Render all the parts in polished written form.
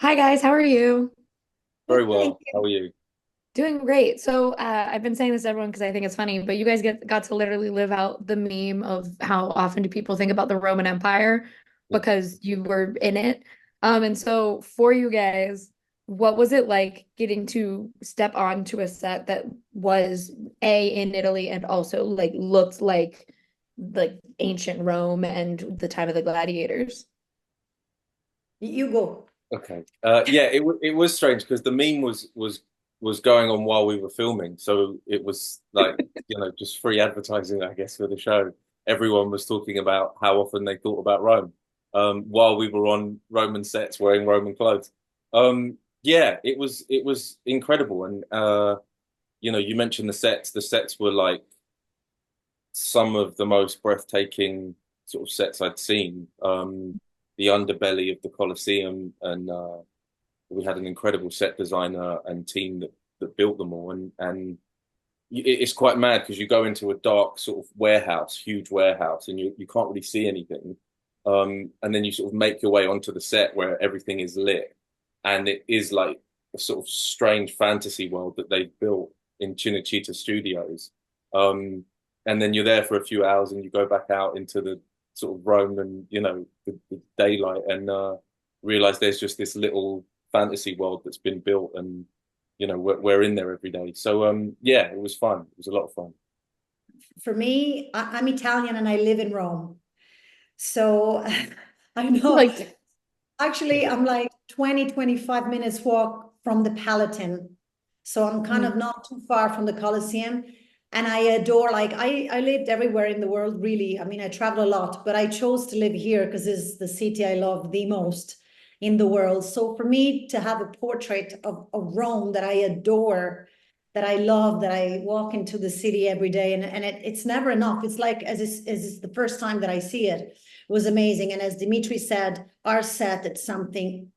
Hi guys, how are you? Very Good, thank well. How you. are you? Doing great. I've been saying this to everyone because I think it's funny, but you guys got to literally live out the meme of how often do people think about the Roman Empire Yeah. because you were in it. And so for you guys, what was it like getting to step onto a set that was in Italy and also like looked like ancient Rome and the time of the gladiators? You go. Okay. Yeah, it was strange because the meme was going on while we were filming, so it was like just free advertising, I guess, for the show. Everyone was talking about how often they thought about Rome, while we were on Roman sets wearing Roman clothes. Yeah, it was incredible, and you mentioned the sets. The sets were like some of the most breathtaking sort of sets I'd seen. The underbelly of the Colosseum, and we had an incredible set designer and team that built them all. And it's quite mad because you go into a dark sort of warehouse, huge warehouse, and you can't really see anything. And then you sort of make your way onto the set where everything is lit, and it is like a sort of strange fantasy world that they've built in Cinecittà Studios. Um, and then you're there for a few hours, and you go back out into the sort of Roman, the daylight, and realize there's just this little fantasy world that's been built, and we're in there every day. So yeah, it was fun. It was a lot of fun. For me, I'm Italian and I live in Rome. So I know, Like, actually, I'm like 20, 25 minutes walk from the Palatine. So I'm kind mm, of not too far from the Colosseum. And I adore, like, I lived everywhere in the world, really. I mean, I travel a lot, but I chose to live here because it's the city I love the most in the world. So for me to have a portrait of Rome that I adore, that I love, that I walk into the city every day, and it's never enough. It's like as it's the first time that I see it was amazing. And as Dimitri said, our set, it's something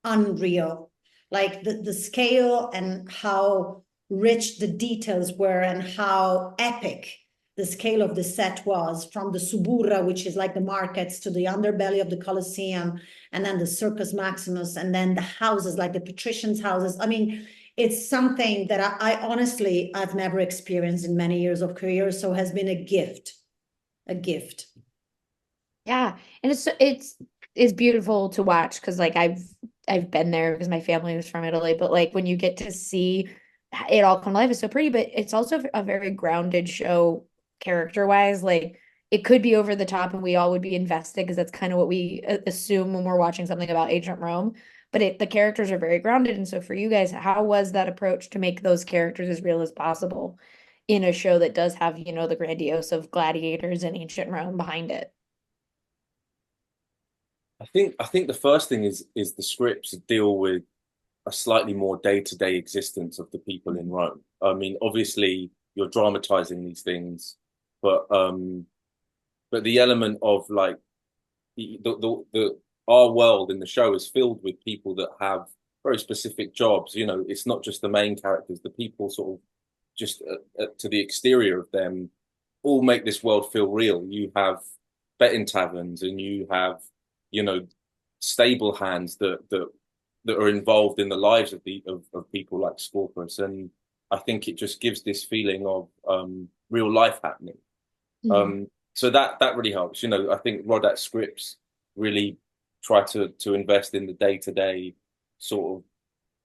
unreal. Like the scale and how rich the details were and how epic the scale of the set was, from the Suburra, which is like the markets, to the underbelly of the Colosseum, and then the Circus Maximus, and then the houses, like the patricians' houses. I mean, it's something that I honestly, I've never experienced in many years of career. So has been a gift, a gift. yeah, and it's beautiful to watch because like I've been there because my family was from Italy, but like when you get to see it all come to life, it's so pretty, but it's also a very grounded show character wise. Like it could be over the top and we all would be invested because that's kind of what we assume when we're watching something about ancient Rome. But the characters are very grounded. And so for you guys, how was that approach to make those characters as real as possible in a show that does have, the grandiose of gladiators and ancient Rome behind it? I think the first thing is the scripts deal with a slightly more day-to-day existence of the people in Rome. I mean, obviously you're dramatizing these things, but the element of like the our world in the show is filled with people that have very specific jobs. It's not just the main characters, the people sort of just to the exterior of them all make this world feel real. You have betting taverns, and you have, you know, stable hands that are involved in the lives of of people like Scorpus, and I think it just gives this feeling of real life happening. Mhm. So that really helps. I think Rodat scripts really try to invest in the day to day sort of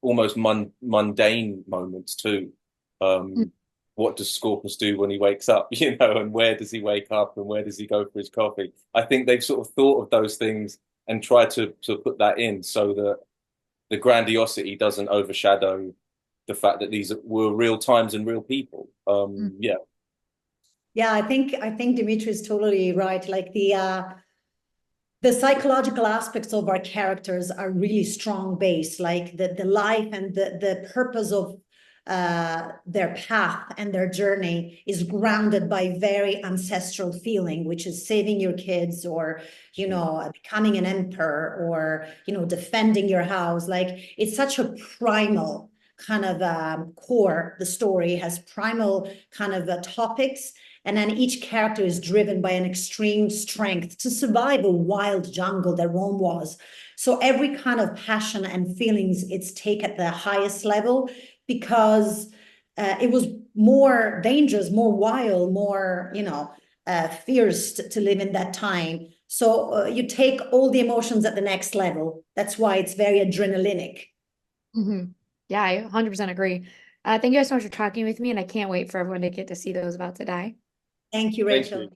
almost mundane moments too. Um, what does Scorpus do when he wakes up, and where does he wake up and where does he go for his coffee? I think they've sort of thought of those things and tried to put that in so that the grandiosity doesn't overshadow the fact that these were real times and real people. Yeah. Yeah, I think Dimitri is totally right. Like the psychological aspects of our characters are really strong base, like the life and the purpose of their path and their journey is grounded by very ancestral feeling, which is saving your kids, or becoming an emperor, or defending your house. Like it's such a primal kind of core. The story has primal kind of topics, and then each character is driven by an extreme strength to survive a wild jungle that Rome was. So every kind of passion and feelings, it's take at the highest level, because it was more dangerous, more wild, more, fierce to live in that time. So you take all the emotions at the next level. That's why it's very adrenalinic. Yeah, I 100% agree. Thank you guys so much for talking with me, and I can't wait for everyone to get to see Those About to Die. Thank you, Thank Rachel. you.